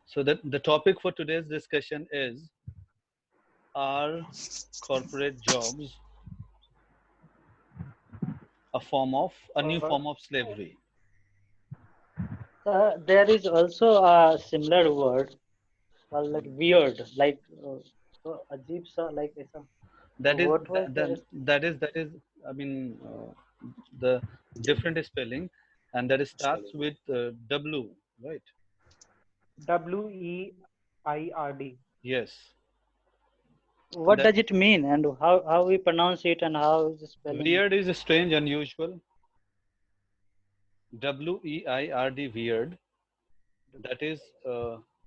So the topic for today's discussion is, are corporate jobs a new form of slavery? There is also a similar word called like weird, like so ajeeb sa, like ऐसा. That is What was that the that is I mean, the different spelling, and that starts with W, right? WEIRD? Yes. what That does it mean and how we pronounce it and how is the spelling? weird is strange, unusual. WEIRD, weird. That is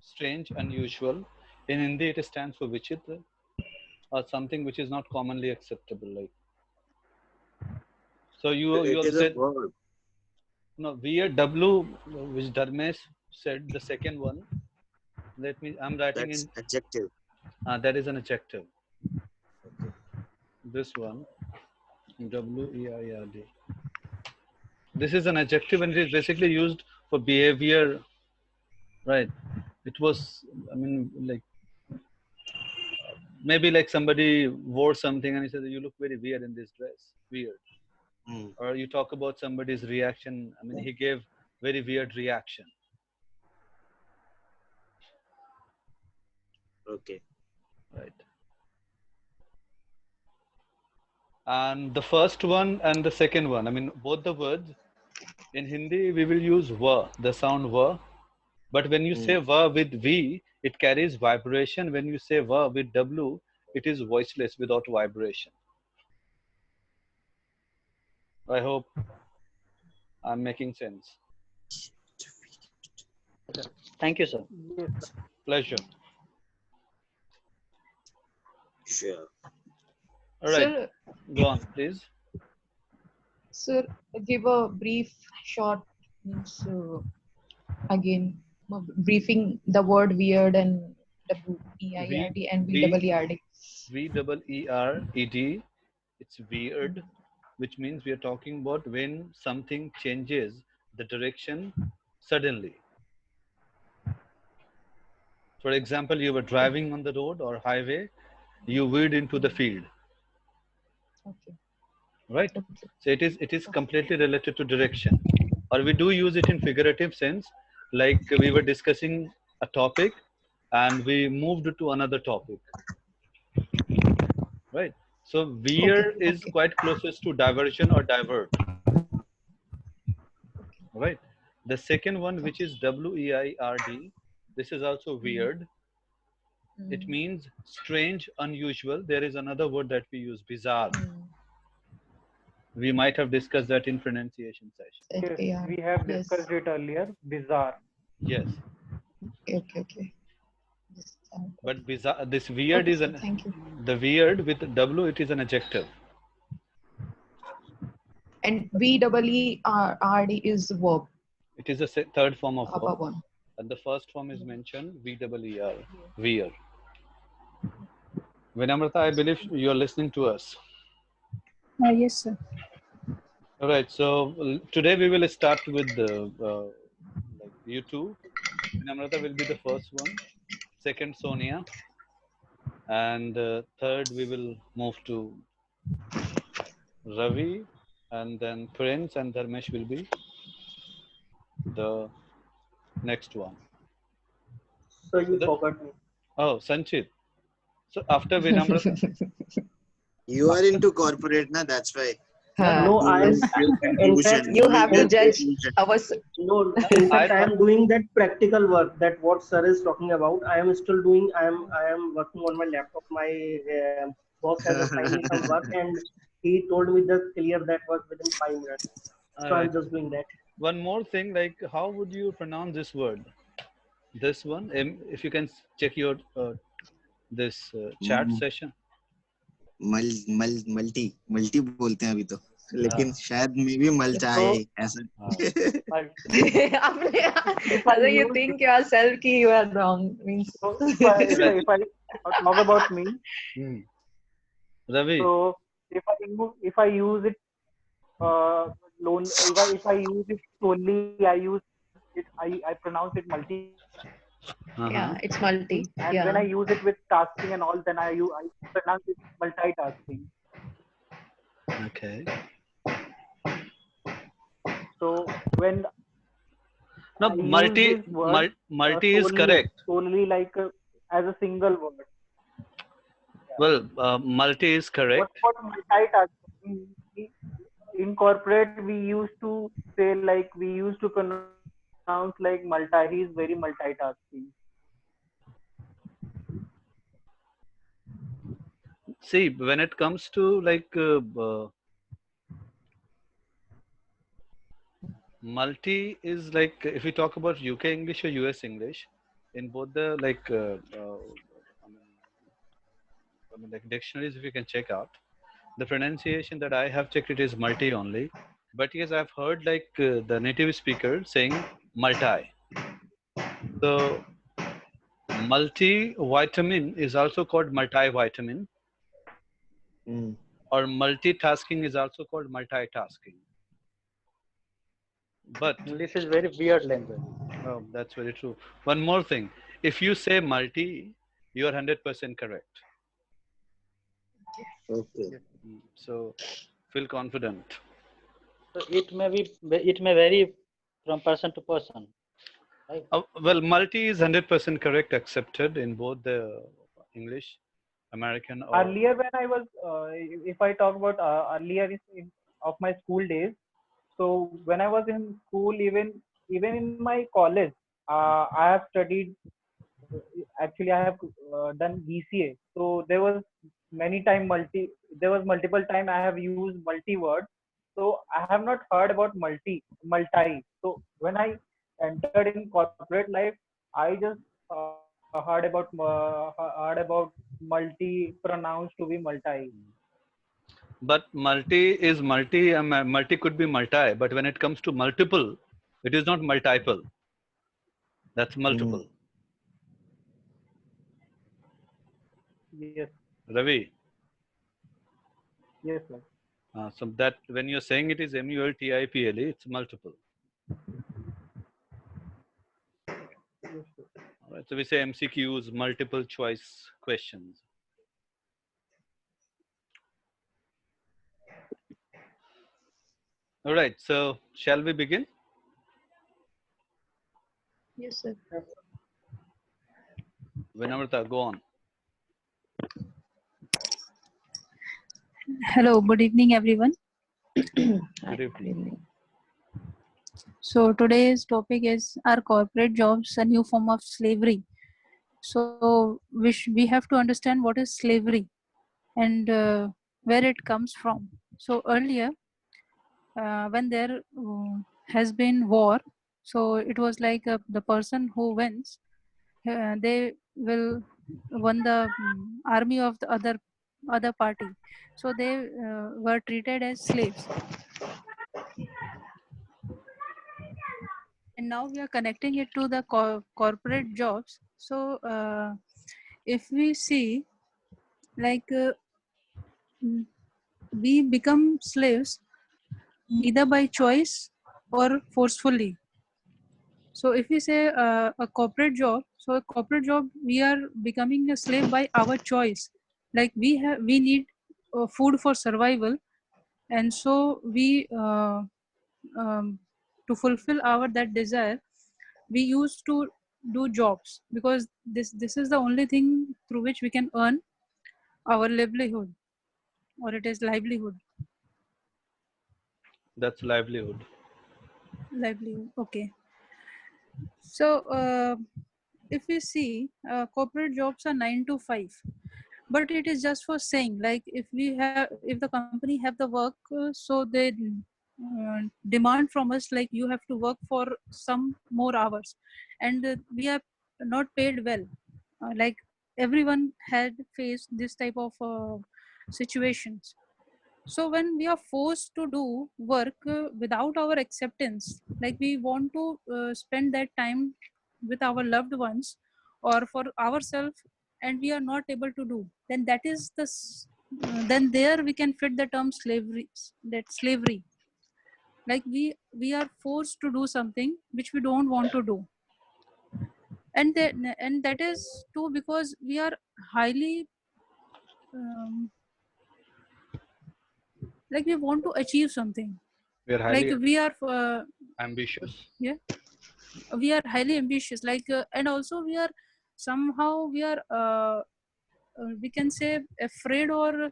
strange, unusual. In Hindi, it stands for vichitra, or something which is not commonly acceptable. Like, so you It have is a said verb. no weird W, which Dharmesh said the second one. Let me. I'm writing That's in. adjective. That is an adjective. Okay. This one, WEIRD. This is an adjective, and it is basically used for behavior, right? It was, I mean, like, maybe like somebody wore something and he said, "You look very weird in this dress." Weird. Hmm. Or you talk about somebody's reaction. I mean, he gave very weird reaction, Okay. right? And the first one and the second one, I mean, both the words in Hindi we will use va, the sound va. But when you say Hmm. va with V, it carries vibration. When you say va with W, it is voiceless without vibration. I hope I'm making sense. Thank you, sir. Yes, sir. Pleasure. Sure. All right, Sir, go on, please. sir, give a brief, short, means again, briefing the word weird and V WEIRD and V VEERD. VEERED. It's weird, which means we are talking about when something changes the direction suddenly. For example, you were driving on the road or highway, you veered into the field, Okay, right? okay, So it is completely related to direction. Or we do use it in figurative sense, like we were discussing a topic and we moved to another topic, right? So okay, veer is okay, quite closest to diversion or divert, right? The second one, which okay. is WEIRD, this is also Mm, weird. It mm, means strange, unusual. There is another word that we use, bizarre. mm. We might have discussed that in pronunciation session. Yes, Yeah, we have yes. discussed it earlier. Bizarre. Yes, Okay, okay, okay. Yes, but bizarre, this weird okay, is sir. an Thank you. the weird with W. It is an adjective. And VEERD is verb, It is a third form of verb, above one. and the first form is mentioned VEER, Yeah. weir. Vinamrata, I believe you are listening to us. Yes, sir. All right. So today we will start with the like you two. Vinamrata will be the first one. Second, Sonia, and third we will move to Ravi, and then Prince and Dharmesh will be the next one. So So you forgot me. oh, Sanchit. So after Vinamrata, You are after, into corporate, na? That's why. Huh. No, You will get in fact, confusion. You You will have to get judge confusion. our. no, in I fact, I thought, am doing that practical work that what sir is talking about. I am still doing. I am working on my laptop. My boss has assigned me some work, and he told me just clear that work within 5 minutes. all So right. I'm just doing that. One more thing, like how would you pronounce this word? This one, if you can check your this chat Mm, session. Multi बोलते हैं अभी तो लेकिन Uh, शायद मे भी मल्टाए So ऐसा I, if I Although you use think yourself ki you are wrong, means. so right. if I talk about me, Hmm. Ravi, so if I use it if I use it solely, I use it. I pronounce it multi. Yeah, it's multi. And when I use it with tasking and all, then I pronounce it multitasking. Okay. So when No, I use this word multi is correct. solely like as a single word. Well, multi is What correct. about multitasking? In corporate, we used to say like we used to pronounce like multi. He is very multitasking. See, when it comes to like multi is like if we talk about UK English or US English, in both the like like dictionaries, if you can check out the pronunciation that I have checked, it is multi only. But yes, I've heard like the native speaker saying multi. So multivitamin is also called multivitamin, Mm. or multitasking is also called multitasking. But English is very weird language. oh, that's very true. One more thing, if you say multi, you are 100% correct. Okay. Yes. So feel confident. So it may vary from person to person, right? Well, multi is 100% correct, accepted in both the English, American, or Earlier, when I was, if I talk about earlier of my school days, so when I was in school, even in my college, I have studied. Actually, I have done BCA. So there was many time multi. There was multiple time I have used multi words. So I have not heard about multi. So when I entered in corporate life, I just heard about multi pronounced to be multi. but multi is multi. Multi could be multi, but when it comes to multiple, it is not multiple. That's Mm. multiple. Yes, Ravi. yes, sir. So that when you're saying it is multiple, it's multiple. Yes, sir. All right. So we say MCQs, multiple choice questions. All right. So shall we begin? Yes, sir. Vinamrata, go on. Hello, good evening, everyone. Hi, Good good evening. evening. So today's topic is, are corporate jobs a new form of slavery? So we have to understand what is slavery and where it comes from. So earlier, when there has been war, so it was like the person who wins, they will won the army of the other party. So they were treated as slaves. And now we are connecting it to the corporate jobs. So if we see, like mm, we become slaves either by choice or forcefully. So if we say a corporate job, so a corporate job, we are becoming a slave by our choice. Like we need food for survival, and so we to fulfill our that desire, we used to do jobs, because this is the only thing through which we can earn our livelihood, or it is That's livelihood. livelihood. Okay. So if we see, corporate jobs are 9 to 5, but it is just for saying, like if the company have the work, so they demand from us, like you have to work for some more hours, and we are not paid well. Like everyone had faced this type of situations. So when we are forced to do work without our acceptance, like we want to spend that time with our loved ones or for ourselves, and we are not able to do, then that is then there we can fit the term slavery. That slavery, like we are forced to do something which we don't want to do. and that is too because we are highly um, like we want to achieve something. We are Like highly we are ambitious. yeah, we are highly ambitious. Like and also we are somehow we are we can say afraid or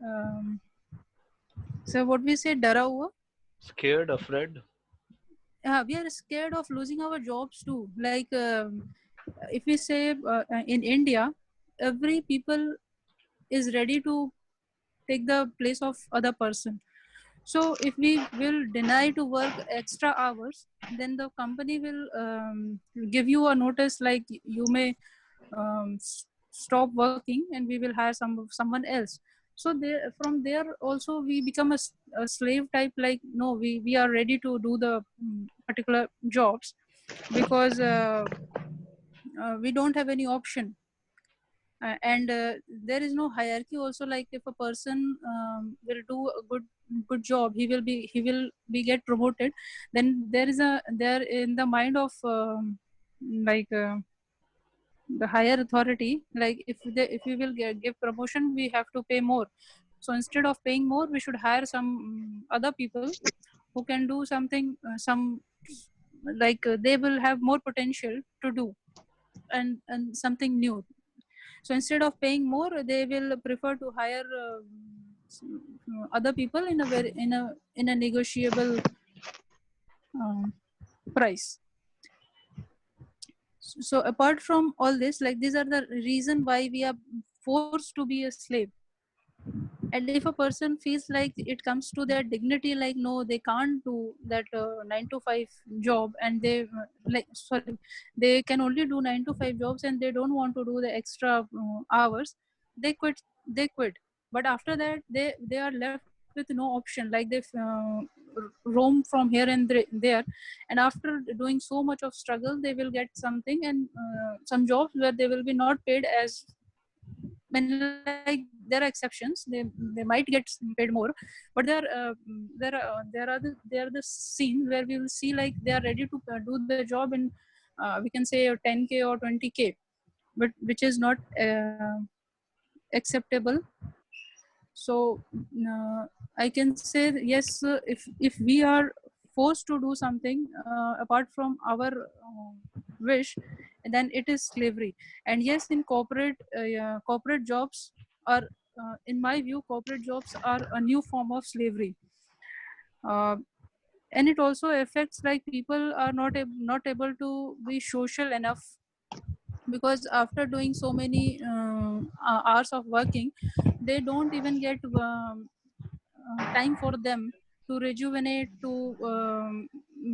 um, so what we say dara hua. Scared, afraid. Yeah, we are scared of losing our jobs too. Like if we say in India, every people is ready to take the place of other person. So if we will deny to work extra hours, then the company will give you a notice like you may stop working and we will hire someone else. So there, from there also we become a slave type. Like no, we are ready to do the particular jobs because we don't have any option. And there is no hierarchy also. Like if a person will do a good job, he will be get promoted. Then there is a there in the mind of like the higher authority, like if we will give promotion, we have to pay more. So instead of paying more, we should hire some other people who can do something some like they will have more potential to do and something new. So instead of paying more, they will prefer to hire other people in a very in a negotiable um, price. So apart from all this, like these are the reason why we are forced to be a slave. And if a person feels like it comes to their dignity, like no, they can't do that 9 to 5 job, and they like sorry, they can only do 9 to 5 jobs and they don't want to do the extra hours, they quit. But after that they are left with no option. Like they roam from here and there, and after doing so much of struggle, they will get something, and some jobs where they will be not paid as, when like there are exceptions, they might get paid more. But there are the scenes where we will see like they are ready to do the job in we can say 10K or 20K, but which is not acceptable. So I can say that yes, if we are forced to do something apart from our wish, then it is slavery. And yes, in yeah, corporate jobs are in my view, corporate jobs are a new form of slavery. uh, and it also affects like people are not able to be social enough, because after doing so many hours of working, they don't even get time for them to rejuvenate, to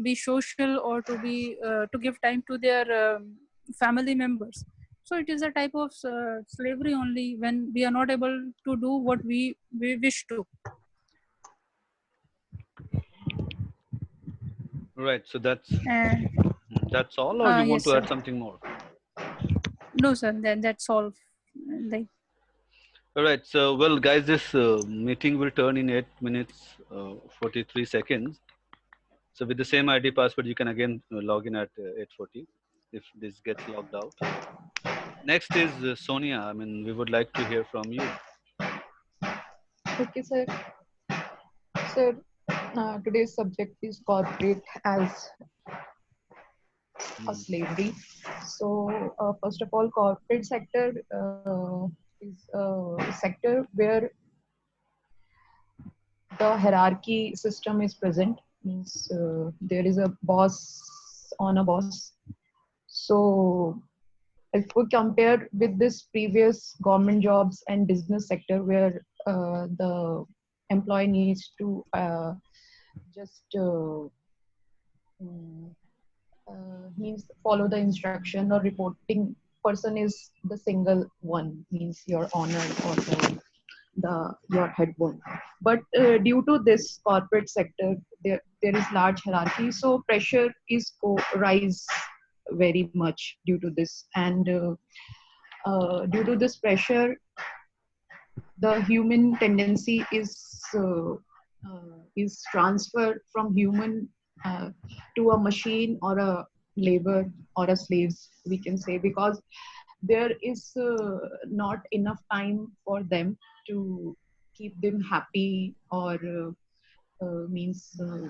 be social, or to give time to their family members. So it is a type of slavery only when we are not able to do what we wish to. Right. So And that's all, or you want yes to sir, add something more? no sir, that's all. Like All right. So, well, guys, this meeting will turn in 8 minutes 43 seconds. So, with the same ID password, you can again log in at 8:40 if this gets logged out. Next is Sonia. I mean, we would like to hear from you. Okay, sir. Sir, today's subject is corporate as a Mm. slavery. So, first of all, corporate sector is a sector where the hierarchy system is present. Means there is a boss on a boss. So, if we compare with this previous government jobs and business sector where the employee needs to just mm, means follow the instruction, or reporting person is the single one, means your owner or the your head one. But due to this corporate sector, there is large hierarchy, so pressure is rise very much due to this. And due to this pressure, the human tendency is transferred from human to a machine or a labor or a slaves, we can say, because there is not enough time for them to keep them happy or means to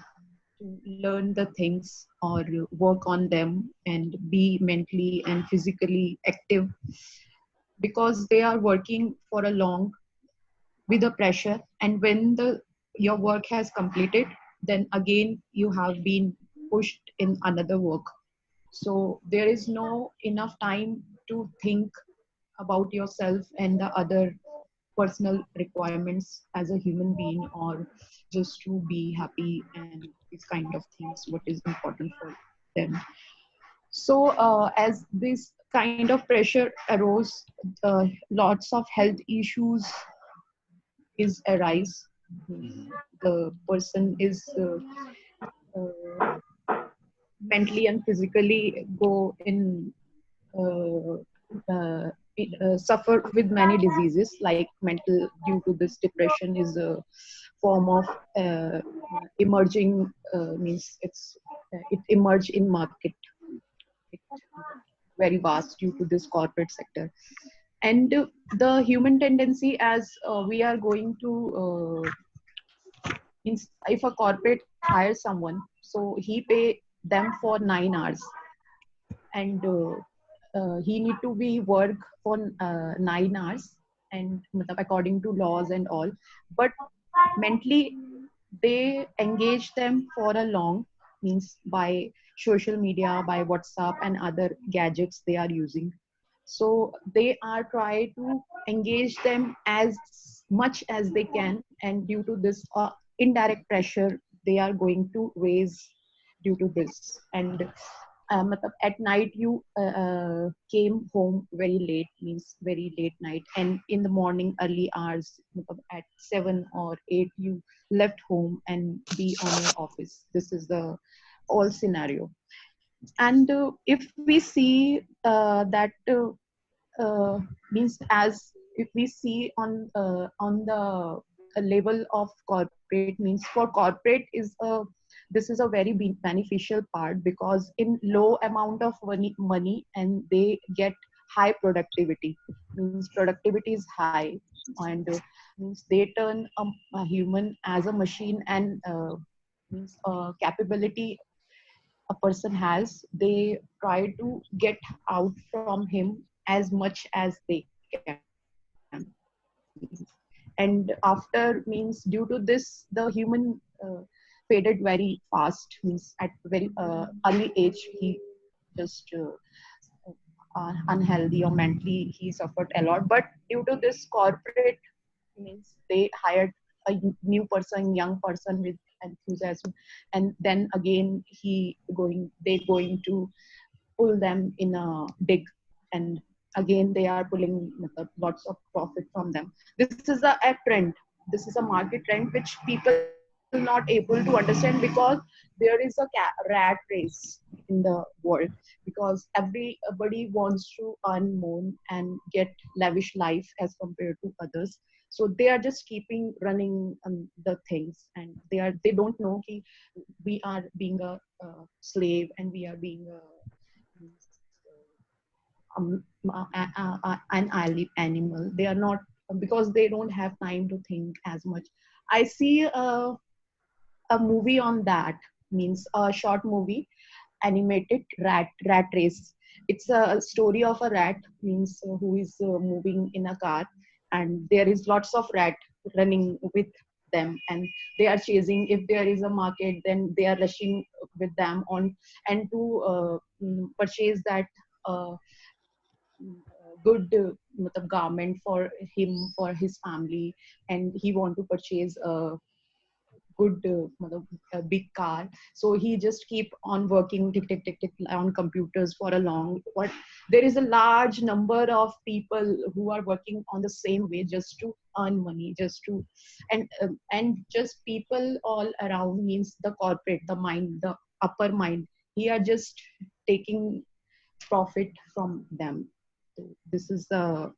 learn the things or work on them and be mentally and physically active, because they are working for a long with the pressure, and when the your work has completed, then again you have been pushed in another work. So there is no enough time to think about yourself and the other personal requirements as a human being, or just to be happy and these kind of things what is important for them. So as this kind of pressure arose, lots of health issues is arise. Mhm. The person is uh, mentally and physically go in uh, suffer with many diseases like mental, due to this depression is a form of uh, emerging, means it emerge in market, it very vast due to this corporate sector. And the human tendency, as we are going to means if a corporate hires someone, so he pay them for 9 hours, and he need to be work for 9 hours, and according to laws and all. But mentally they engage them for a long, means by social media, by WhatsApp and other gadgets they are using. So they are try to engage them as much as they can, and due to this indirect pressure they are going to raise due to this. And at night you came home very late, means very late night, and in the morning early hours, at 7 or 8 you left home and be on your office. This is the all scenario. And if we see that means as if we see on the level of corporate, means for corporate is a, this is a very beneficial part, because in low amount of money and they get high productivity, means productivity is high. And means they turn a human as a machine, and means capability a person has, they try to get out from him as much as they can. And after, means due to this the human faded very fast, means at very early age he just unhealthy or mentally he suffered a lot. But due to this corporate, means they hired a new person, young person with enthusiasm, and then again he going they going to pull them in a dig, and again they are pulling lots of profit from them. This is a trend, this is a market trend which people not able to understand, because there is a rat race in the world, because everybody wants to earn more and get lavish life as compared to others. So they are just keeping running the things, and they don't know ki we are being a slave, and we are being a an animal. They are not, because they don't have time to think as much. I see a movie on that, means a short movie, animated rat race. It's a story of a rat, means who is moving in a car, and there is lots of rat running with them, and they are chasing. If there is a market, then they are rushing with them on, and to purchase that good garment for him, for his family, and he want to purchase a good a big car. So he just keep on working tick tick tick tick on computers for a long, but there is a large number of people who are working on the same way just to earn money, just to, and just people all around, means the corporate, the mind, the upper mind, he are just taking profit from them. So this is the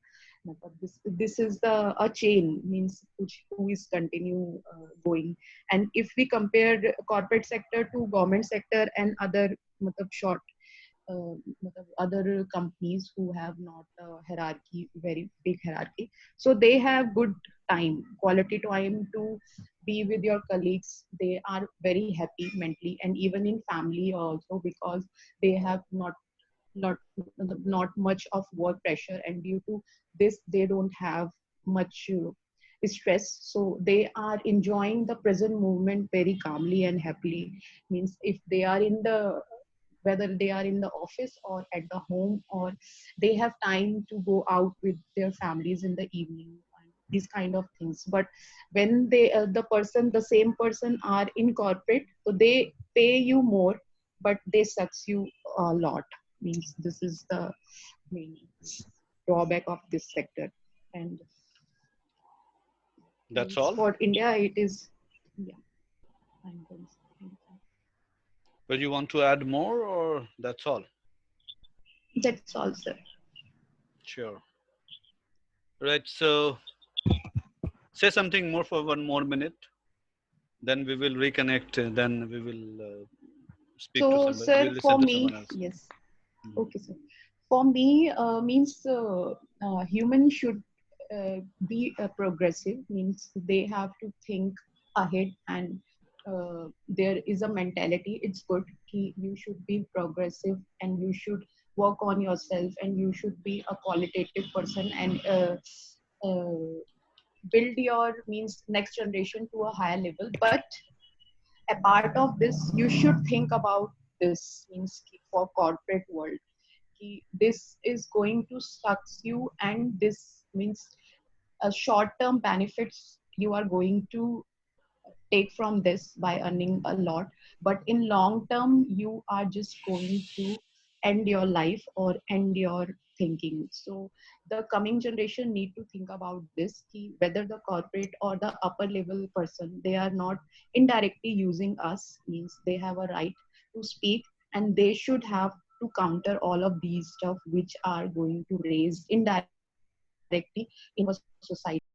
this is the a chain, means which who is continue going. And if we compare corporate sector to government sector and other short, other companies who have not a hierarchy, very big hierarchy. So they have good time, quality time to be with your colleagues. They are very happy mentally, and even in family also, because they have not not much of work pressure, and due to this they don't have much stress, so they are enjoying the present moment very calmly and happily. Means if they are in the, whether they are in the office or at the home, or they have time to go out with their families in the evening and these kind of things. But when they the same person are in corporate, so they pay you more, but they sucks you a lot. Means this is the main drawback of this sector. And That's means all. for India it is, yeah, I'm going to say But you want to add more, or that's all? that's all, sir. Sure. Right. So say something more for one more minute. Then we will reconnect. Then we will speak to So, somebody. sir, We'll listen for to someone me, else. yes. Mhm. Okay, sir. For me, means human should be progressive. Means they have to think ahead, and there is a mentality. It's good. You should be progressive, and you should work on yourself, and you should be a qualitative person, and build your means next generation to a higher level. But a part of this, you should think about this. Means for corporate world, this is going to suck you, and this means a short term benefits you are going to take from this by earning a lot, but in long term you are just going to end your life or end your thinking. So the coming generation need to think about this, whether the corporate or the upper level person, they are not indirectly using us. Means they have a right to speak, and they should have to counter all of these stuff which are going to raise indirectly in our society.